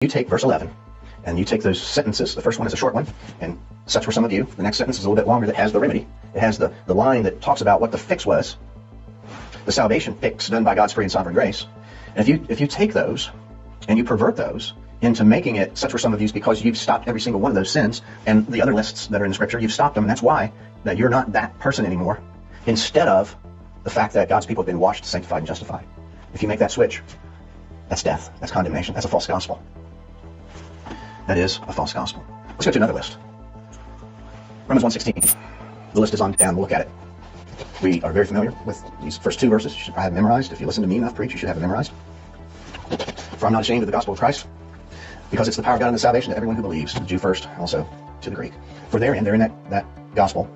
you take verse 11, and you take those sentences, the first one is a short one, and such were some of you. The next sentence is a little bit longer that has the remedy. It has the line that talks about what the fix was, the salvation fix done by God's free and sovereign grace. And if you take those, and you pervert those into making it such were some of you because you've stopped every single one of those sins, and the other lists that are in the scripture, you've stopped them, and that's why that you're not that person anymore, instead of the fact that God's people have been washed, sanctified, and justified. If you make that switch, that's death, that's condemnation, that's a false gospel. That is a false gospel. Let's go to another list. Romans 1:16. The list is on down, we'll look at it. We are very familiar with these first two verses. You should probably have memorized. If you listen to me enough preach, you should have it memorized. For I'm not ashamed of the gospel of Christ, because it's the power of God unto salvation to everyone who believes, the Jew first, also to the Greek. For therein that gospel,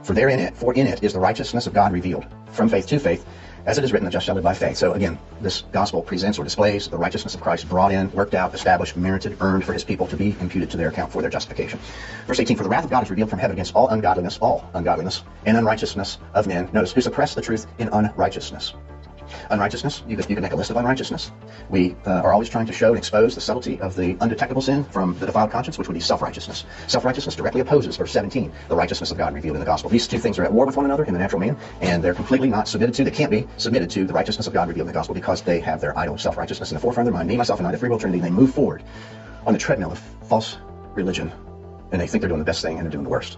for in it is the righteousness of God revealed, from faith to faith, as it is written, the just shall live by faith. So again, this gospel presents or displays the righteousness of Christ, brought in, worked out, established, merited, earned for his people to be imputed to their account for their justification. Verse 18, for the wrath of God is revealed from heaven against all ungodliness, and unrighteousness of men. Notice, who suppress the truth in unrighteousness. Unrighteousness, you could make a list of unrighteousness. We are always trying to show and expose the subtlety of the undetectable sin from the defiled conscience, which would be self-righteousness. Self-righteousness directly opposes, verse 17, the righteousness of God revealed in the gospel. These two things are at war with one another in the natural man, and they're completely not submitted to, they can't be submitted to the righteousness of God revealed in the gospel, because they have their idol of self-righteousness in the forefront of their mind, me, myself, and I, the free will trinity, and they move forward on the treadmill of false religion, and they think they're doing the best thing, and they're doing the worst.